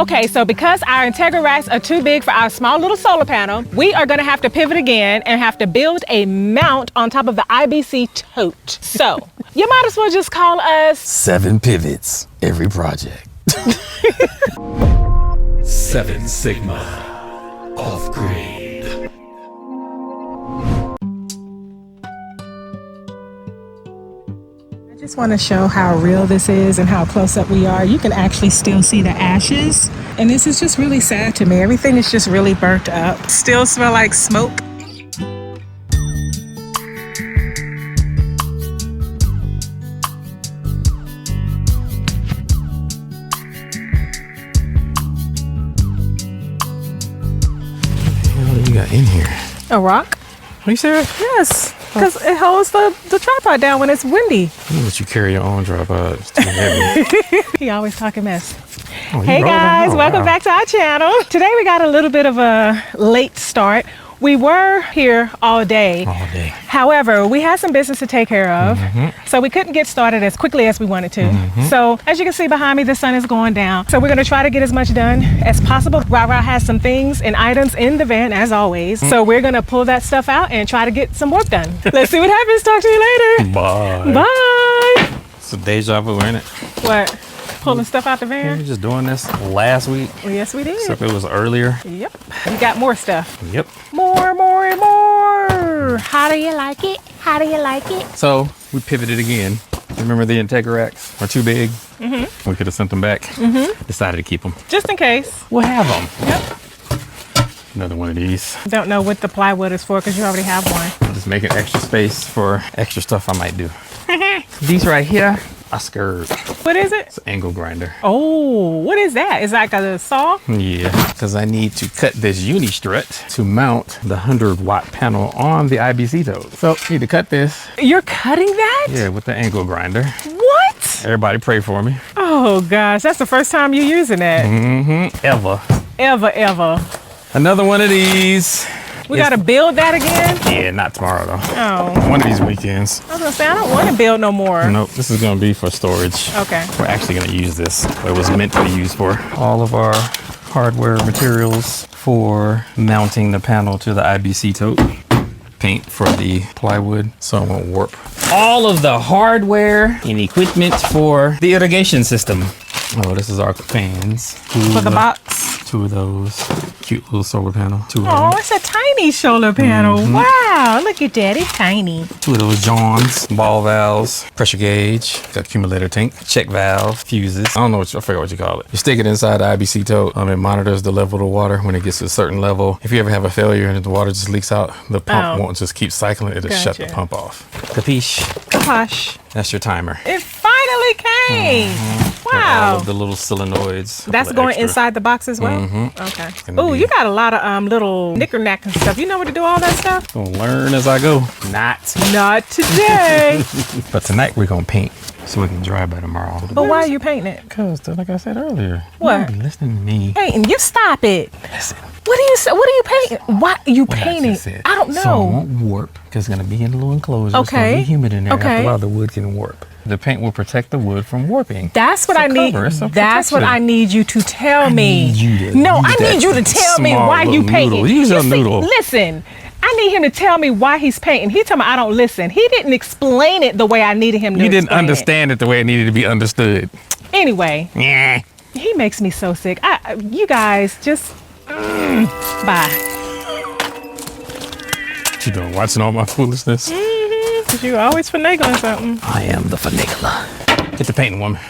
Okay, so because our Integra racks are too big for our small little solar panel, we are gonna have to pivot again and have to build a mount on top of the IBC tote. So, you might as well just call us 7 pivots every project. 7 Sigma Offgrid. I just want to show how real this is and how close up we are. You can actually still see the ashes. And this is just really sad to me. Everything is just really burnt up. Still smell like smoke. What do you got in here? A rock? Are you serious? Yes, because it holds the tripod down when it's windy. You let you carry your own tripod. It's too heavy. He always talking mess. Oh, Hey guys, welcome back to our channel. Today we got a little bit of a late start. We were here all day. All day. However, we had some business to take care of, so we couldn't get started as quickly as we wanted to. So as you can see behind me, the sun is going down. So we're gonna try to get as much done as possible. Rara has some things and items in the van as always. So we're gonna pull that stuff out and try to get some work done. Let's see what happens. Talk to you later. Bye. Bye. It's a deja vu, ain't it? What? Pulling stuff out the We van? were just doing this last week. Well, yes, we did. Except it was earlier. Yep. We got more stuff. Yep. More, more, and more. How do you like it? How do you like it? So we pivoted again. Remember the Integra racks are too big? We could have sent them back. Decided to keep them. Just in case. We'll have them. Yep. Another one of these. Don't know what the plywood is for because you already have one. Just making extra space for extra stuff I might do. These right here, I scared. What is it? It's an angle grinder. Oh, what is that? Is that like a saw? Yeah, because I need to cut this uni strut to mount the 100-watt panel on the IBC tote. So need to cut this. You're cutting that? Yeah, with the angle grinder. What? Everybody pray for me. Oh gosh, that's the first time you're using it. Ever. Ever. Another one of these. We gotta build that again? Yeah, not tomorrow though. Oh, One of these weekends. I was gonna say, I don't wanna build no more. Nope, this is gonna be for storage. Okay. We're actually gonna use this, what it was meant to be used for. All of our hardware materials for mounting the panel to the IBC tote. Paint for the plywood so it won't warp. All of the hardware and equipment for the irrigation system. Oh, this is our fans. For the box. 2 of those. Cute little solar panel. 2 of Oh, those. it's a tiny solar panel. Wow, look at that, it's tiny. 2 of those Johns, ball valves, pressure gauge, got accumulator tank, check valve, fuses. I don't know what I forget what you call it. You stick it inside the IBC tote. It monitors the level of the water when it gets to a certain level. If you ever have a failure and the water just leaks out, the pump won't just keep cycling. It'll shut the Gotcha. pump off. Capiche? Gosh, That's your timer. it finally came. All Wow. of the little solenoids. That's going inside the box as well? Okay. Oh, you got a lot of little knickknack and stuff. You know what to do all that stuff? Gonna learn as I go. Not today. But tonight we're gonna paint so we can dry by tomorrow. But why are you painting it? Because, like I said earlier, What? you don't be listening to me. Painting, you stop it. Listen. What are you painting? Why are you What I painting? just said. I don't know. So it won't warp because it's gonna be in a little enclosure. It's gonna Okay. be humid in there. Okay. After a while, the wood can warp. The paint will protect the wood from warping. That's what It's a I need. cover. It's a That's what protection. I need you to tell me. need you to No, use I need that you to tell me small why you little painting. noodle. Use your see, noodle. Listen, I need him to tell me why he's painting. He told me I don't listen. He didn't explain it the way I needed him to. You didn't explain understand it the way it needed to be understood. it. Anyway, Yeah. he makes me so sick. You guys just bye. You been watching all my foolishness? Cause you always finagling something. I am the finagler. Get the painting woman.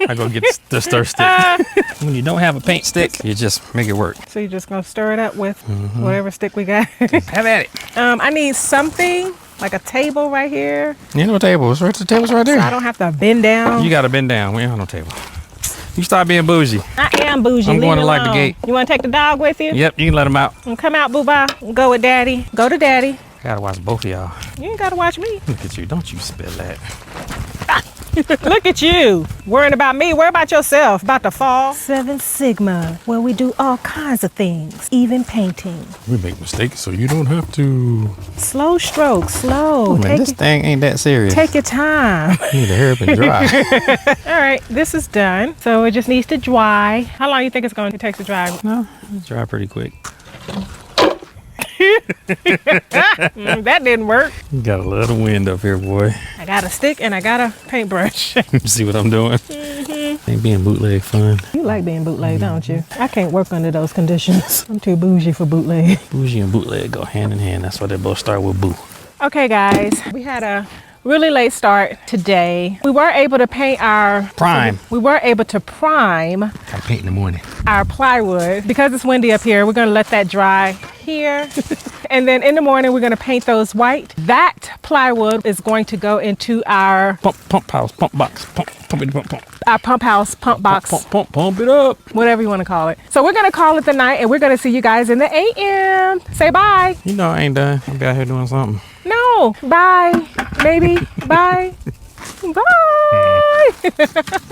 I go get the stir stick. When you don't have a paint stick, you just make it work. So you're just gonna stir it up with whatever stick we got. Have at it. I need something like a table right here. You know, table. It's right. The table's right So I there. don't have to bend down. You gotta bend down. We ain't on no table. You start being bougie. I am bougie. I'm Leave going me to lock the alone. gate. You want to take the dog with you? Yep, you can let him out. Come out, boo-bye. Go with daddy. Go to daddy. I gotta watch both of y'all. You ain't got to watch me. Look at you. Don't you spill that. Look at you, worrying about me. Worry about yourself, about to fall. 7 Sigma, where we do all kinds of things, even painting. We make mistakes so you don't have to. Slow stroke, slow. Oh, man, this thing ain't that serious. Take your time. You need to hurry up and dry. All right, this is done. So it just needs to dry. How long do you think it's going to take to dry? No, it's dry pretty quick. That didn't work. You got a little wind up here, boy. I got a stick and I got a paintbrush. See what I'm doing? Ain't being bootleg fun. You like being bootleg, don't you? I can't work under those conditions. I'm too bougie for bootleg. Bougie and bootleg go hand in hand. That's why they both start with boo. Okay, guys, we had a really late start today. We were able to paint our Prime. We were able to prime I paint in the morning. our plywood. Because it's windy up here, we're gonna let that dry here. And then in the morning, we're gonna paint those white. That plywood is going to go into our Pump house, pump box, pump it. our pump house, pump box, Pump it up. whatever you wanna call it. So we're gonna call it the night and we're gonna see you guys in the AM. Say bye. You know I ain't done. I'll be out here doing something. No, bye, maybe, bye, bye.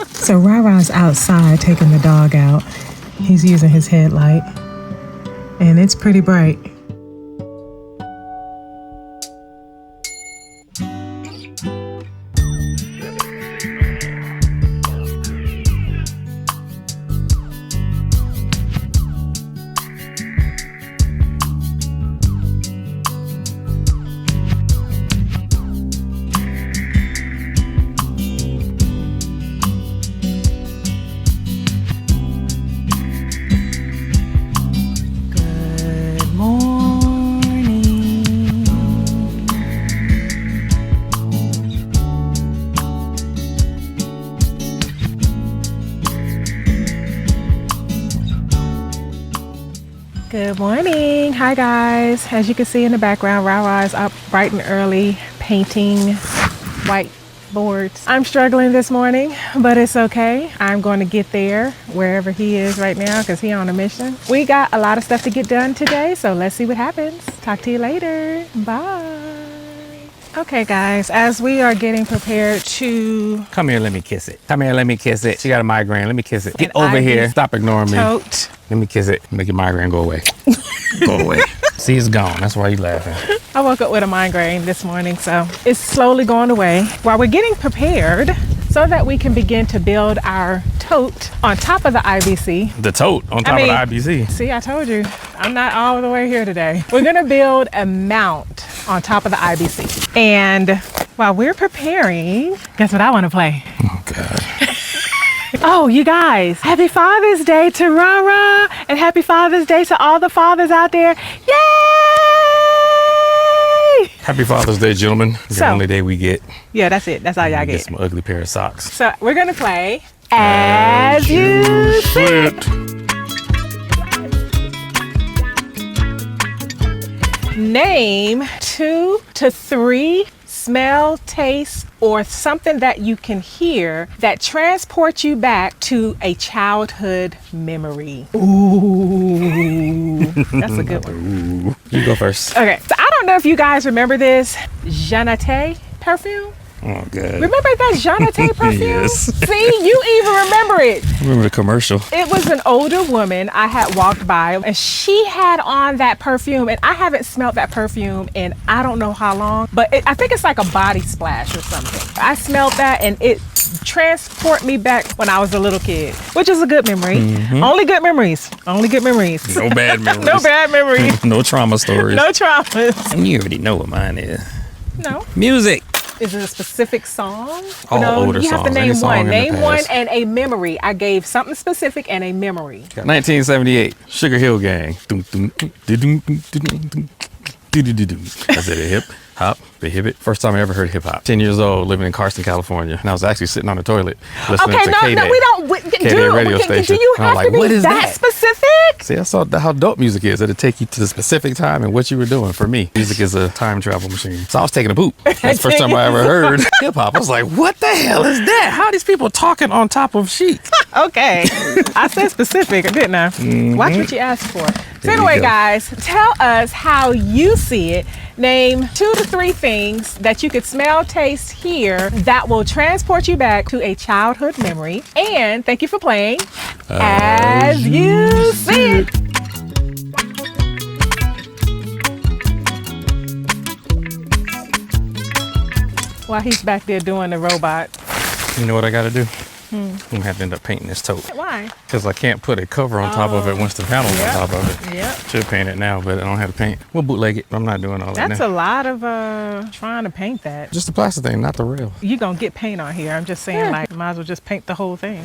So Rara's outside taking the dog out. He's using his headlight and it's pretty bright. Good morning. Hi guys. As you can see in the background, Rara is up bright and early painting white boards. I'm struggling this morning, but it's okay. I'm going to get there wherever he is right now because he's on a mission. We got a lot of stuff to get done today, so let's see what happens. Talk to you later. Bye. Okay guys, as we are getting prepared to Come here, let me kiss it. Come here, let me kiss it. She got a migraine. Let me kiss it. Get An over ivy here. Stop ignoring me. tote. Let me kiss it. Make your migraine go away. Go away. See, it's gone. That's why you laughing. I woke up with a migraine this morning, so it's slowly going away. While we're getting prepared so that we can begin to build our tote on top of the IBC. The tote on top of the IBC. See, I told you, I'm not all the way here today. We're gonna build a mount on top of the IBC. And while we're preparing, guess what I wanna play? Oh, God. Oh, you guys, happy Father's Day to Rara and happy Father's Day to all the fathers out there. Yay! Happy Father's Day, gentlemen. It's the So- only day we get. Yeah, that's it. That's all y'all Get get. some ugly pair of socks. So we're gonna play As You Sit. Name 2 to 3 smell, taste, or something that you can hear that transports you back to a childhood memory. Ooh, that's a good one. Ooh. You go first. Okay, so I don't know if you guys remember this Jeanette perfume. Oh, God. Remember that Jeanette perfume? Yes. See, you even remember it. Remember the commercial? It was an older woman I had walked by and she had on that perfume and I haven't smelled that perfume in I don't know how long, but I think it's like a body splash or something. I smelled that and it transport me back when I was a little kid, which is a good memory. Only good memories. Only good memories. No bad memories. No bad memories. No trauma stories. No traumas. And you already know what mine is. No. Music. Is it a specific song? All no, older you have to songs. Any name song one. in the Name one past. and a memory. I gave something specific and a memory. 1978, Sugar Hill Gang. I said a hip hop, the hibbit. First time I ever heard hip hop. 10 years old, living in Carson, California. And I was actually sitting on the toilet listening Okay, to no, K-Day. we don't. K-Day radio station. Do you And I'm have like, to be what is that that? specific? See, I saw how dope music is. It'll take you to the specific time and what you were doing. For me, music is a time travel machine. So I was taking a poop. That's the first time I ever heard hip hop. I was like, what the hell is that? How are these people talking on top of sheets? Okay, I said specific, didn't I? Watch what you asked for. So anyway, guys, tell us how you see it. Name 2 to 3 things that you could smell, taste, hear that will transport you back to a childhood memory. And thank you for playing As You See It. While he's back there doing the robot. You know what I gotta do? I'm gonna have to end up painting this tote. Why? Because I can't put a cover on top of it once the panel's on top of it. Yep. Should paint it now, but I don't have to paint. We'll bootleg it. I'm not doing all that now. That's a lot of trying to paint that. Just the plastic thing, not the rail. You gonna get paint on here. I'm just saying, like, might as well just paint the whole thing.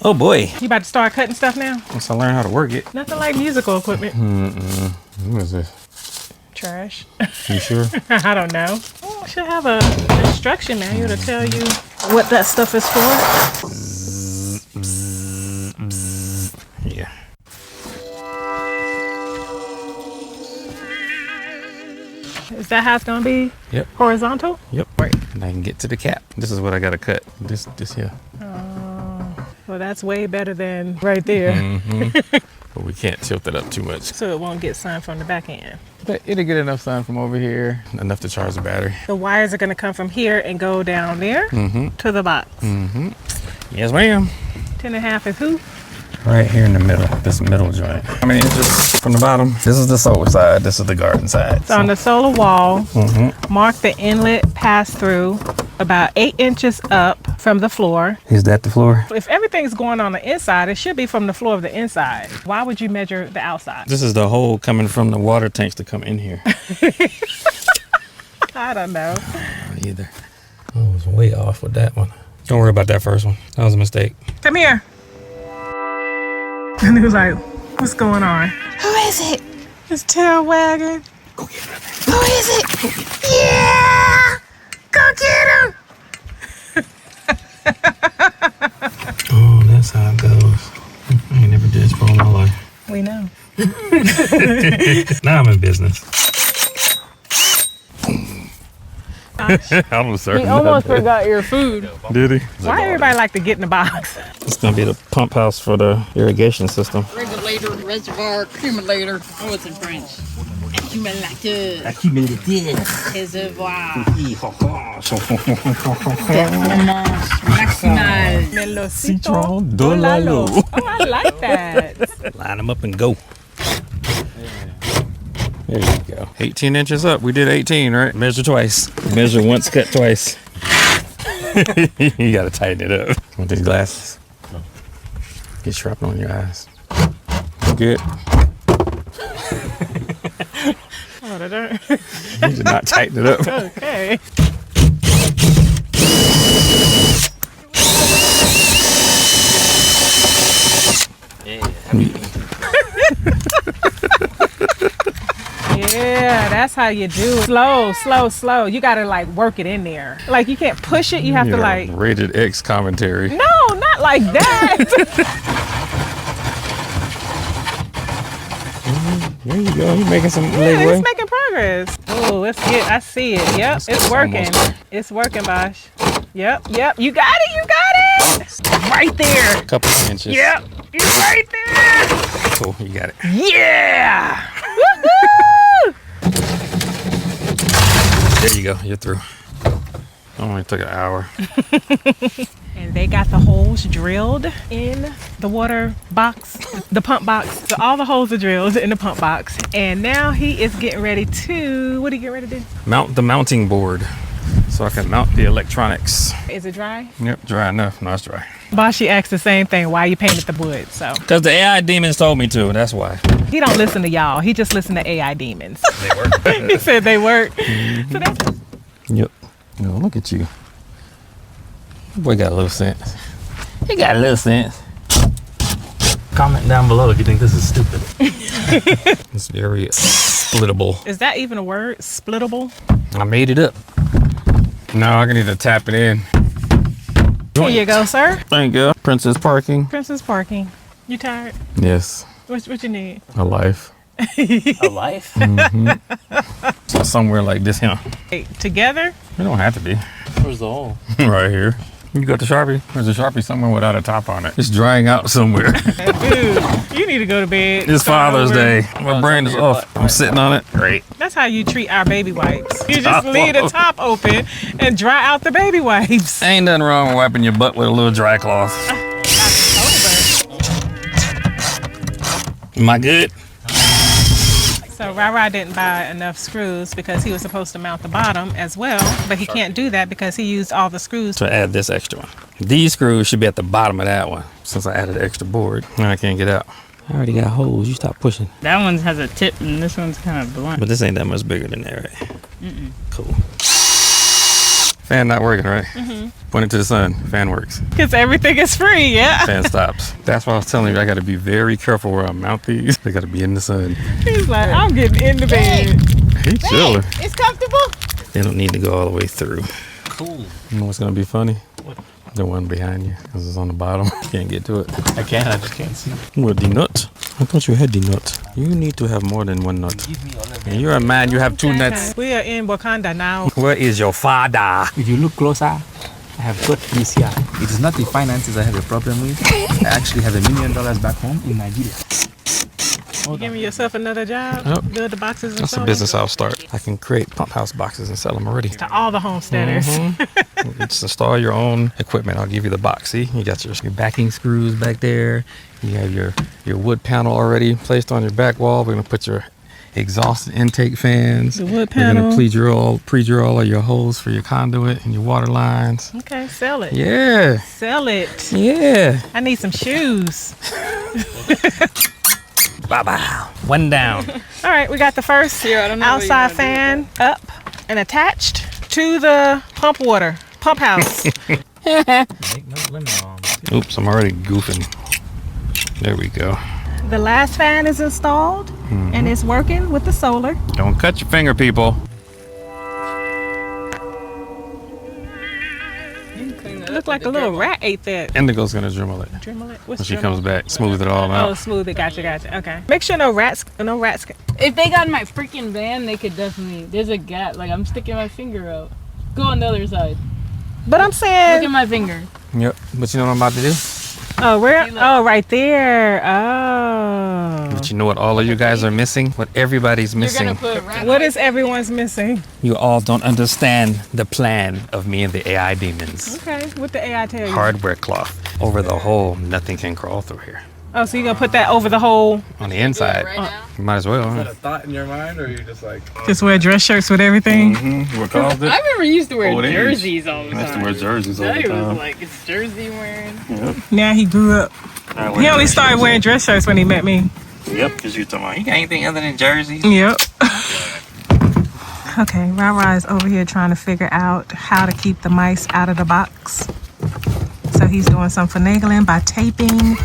Oh boy. You about to start cutting stuff now? Once I learn how to work it. Nothing like musical equipment. What is this? Trash. You sure? I don't know. Oh, should have a instruction manual to tell you what that stuff is for. Yeah. Is that how it's gonna be? Yep. Horizontal? Yep. Right. And I can get to the cap. This is what I gotta cut. This here. Well, that's way better than right there. But we can't tilt it up too much. So it won't get sun from the back end. But it'll get enough sun from over here, enough to charge the battery. The wires are gonna come from here and go down there to the box. Yes, ma'am. 10.5 is who? Right here in the middle, this middle joint. How many inches from the bottom? This is the solar side, this is the garden side. So on the solar wall, mark the inlet pass-through about 8 inches up from the floor. Is that the floor? If everything's going on the inside, it should be from the floor of the inside. Why would you measure the outside? This is the hole coming from the water tanks to come in here. I don't know. Either. I was way off with that one. Don't worry about that first one. That was a mistake. Come here. And he was like, what's going on? Who is it? It's tail wagging. Who is it? Yeah! Go get him! Oh, that's how it goes. I ain't never did this for all my life. We know. Now I'm in business. I almost He almost forgot your food. Did he? Why everybody like to get in the box? It's gonna be the pump house for the irrigation system. Regulator, reservoir, accumulator. Oh, it's in French. Accumulateur. Réservoir. Performance maximale. Melocito dolalo. Oh, I like that. Line them up and go. There you go. 18 inches up. We did 18, right? Measure twice. Measure once, cut twice. You gotta tighten it up. Want these glasses? Get shrapnel in your eyes. Good. Oh, that don't. You did not tighten it up. Okay. Yeah, that's how you do it. Slow, slow, slow. You gotta like work it in there. Like you can't push it. You have to like. Rated X commentary. No, not like that. There you go. You're making some Yeah, leeway. it's making progress. Oh, let's get. I see it. Yep, it's working. It's working, Bosh. Yep, yep. You got it. You got it. Right there. Couple inches. Yep, you're right there. Cool. You got it. Yeah. Woohoo! There you go. You're through. Only took an hour. And they got the holes drilled in the water box, the pump box. So all the holes are drilled in the pump box. And now he is getting ready to, what are you getting ready to do? Mount the mounting board so I can mount the electronics. Is it dry? Yep, dry enough. No, it's dry. Boshi asked the same thing, why you painted the wood, so. Because the AI demons told me to, that's why. He don't listen to y'all, he just listen to AI demons. They work. He said they work. So that's Yep. No, look at you. Boy got a little sense. He got a little sense. Comment down below if you think this is stupid. It's very splittable. Is that even a word? Splittable? I made it up. Now I need to tap it in. Here you go, sir. Thank you. Princess Parking. Princess Parking. You tired? Yes. What you need? A life. A life? So somewhere like this here. Hey, together? It don't have to be. Where's the hole? Right here. You got the Sharpie? There's a Sharpie somewhere without a top on it. It's drying out somewhere. Dude, you need to go to bed. It's Start Father's over. Day. My brain is off. I'm sitting on it. Great. That's how you treat our baby wipes. You just leave the top open and dry out the baby wipes. Ain't nothing wrong with wiping your butt with a little dry cloth. Am I good? So Ra didn't buy enough screws because he was supposed to mount the bottom as well, but he can't do that because he used all the screws. To add this extra one. These screws should be at the bottom of that one since I added extra board. Now I can't get out. I already got holes. You stop pushing. That one has a tip and this one's kind of blunt. But this ain't that much bigger than that, right? Cool. Fan not working, right? Point it to the sun. Fan works. Because everything is free, yeah. Fan stops. That's why I was telling you I got to be very careful where I mount these. They got to be in the sun. He's like, I'm getting in the bed. He chilling. It's comfortable. They don't need to go all the way through. Cool. You know what's gonna be funny? The one behind you, because it's on the bottom. You can't get to it. I just can't see. What, the nut? I thought you had the nut. You need to have more than one nut. Give me all of And you're a man, you have two nuts. We are in Wakanda now. Where is your father? If you look closer, I have got this here. It is not the finances I have a problem with. I actually have $1 million back home in Nigeria. You giving yourself another job? Yep. Build the boxes and That's sell a business I'll start. I can create pump house boxes and sell them already. to all the homesteaders. Just install your own equipment. I'll give you the box. See, you got your backing screws back there. You have your wood panel already placed on your back wall. We're gonna put your exhaust and intake fans. The wood We're panel. gonna pre-drill all of your holes for your conduit and your water lines. Okay, sell it. Yeah, Sell it. yeah. I need some shoes. Bye-bye. One down. All right, we got the first Here, I don't know what you outside wanna do fan up and attached to the pump house. Make no limit on. Oops, I'm already goofing. There we go. The last fan is installed and it's working with the solar. Don't cut your finger, people. It looked like a little rat ate that. Indigo's gonna dremel it. Dremel it? When What's she dremel? comes back, smooth it all Oh, out. smooth it. Gotcha. Okay. Make sure no rats. If they got in my freaking van, they could definitely. There's a gap. Like I'm sticking my finger out. Go on the other side. But I'm Look saying, at my finger. Yep. But you know what I'm about to do? oh, where? See, look. Oh, right there. Oh. But you know what all of you guys are missing? What everybody's You're missing? gonna put rat. What is everyone's missing? You all don't understand the plan of me and the AI demons. Okay, what the AI tell you? Hardware cloth. Over the hole, nothing can crawl through here. Oh, so you're gonna put that over the whole? On the inside, right now? you might as well. Is Huh? that a thought in your mind, or are you just like, Just wear dress shirts with everything. What caused I remember you used to wear Oh, it is. jerseys all the time. jerseys Now he was like, it's jersey wearing. Now he grew up. He only started wearing dress shirts when he met me. Yep, because you're talking about, you got anything other than jerseys? Yep. Okay, Ra is over here trying to figure out how to keep the mice out of the box. So he's doing some finagling by taping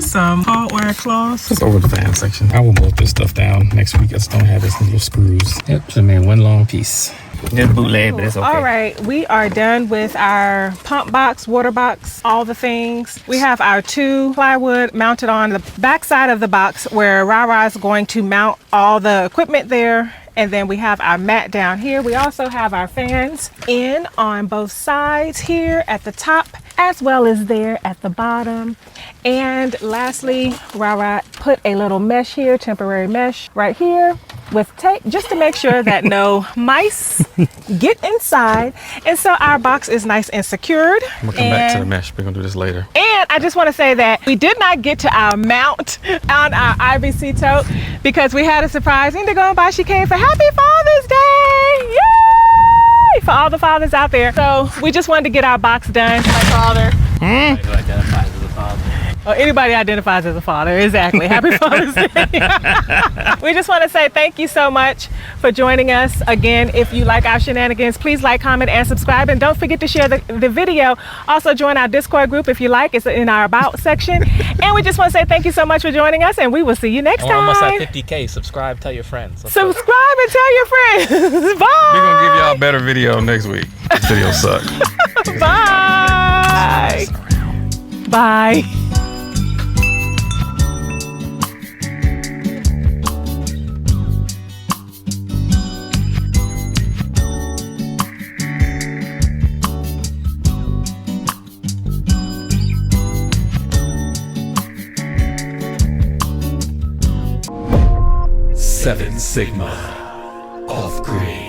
some hardware cloths. It's over the fan section. I will bolt this stuff down next week. I just don't have this little screws. Yep, so I made one long piece. Good bootleg, but it's okay. All right, we are done with our pump box, water box, all the things. We have our 2 plywood mounted on the back side of the box where Ra is going to mount all the equipment there. And then we have our mat down here. We also have our fans in on both sides here at the top, as well as there at the bottom. And lastly, Ra put a little mesh here, temporary mesh right here with tape, just to make sure that no mice get inside. And so our box is nice and secured. We'll come back to the mesh. We're gonna do this later. And I just want to say that we did not get to our mount on our IBC tote because we had a surprise. Indigo and Bashi came for Happy Father's Day! Yay! For all the fathers out there. So we just wanted to get our box done. My father. Or anybody identifies as a father. Exactly. Happy Father's Day. We just want to say thank you so much for joining us. Again, if you like our shenanigans, please like, comment, and subscribe. And don't forget to share the video. Also join our Discord group if you like. It's in our About section. And we just want to say thank you so much for joining us. And we will see you next We're almost at time. 50K. Subscribe, tell your friends. Let's go. Subscribe and tell your friends. Bye. We're gonna give y'all a better video next week. This video sucked. Bye. Bye. 7 Sigma. Off-grid.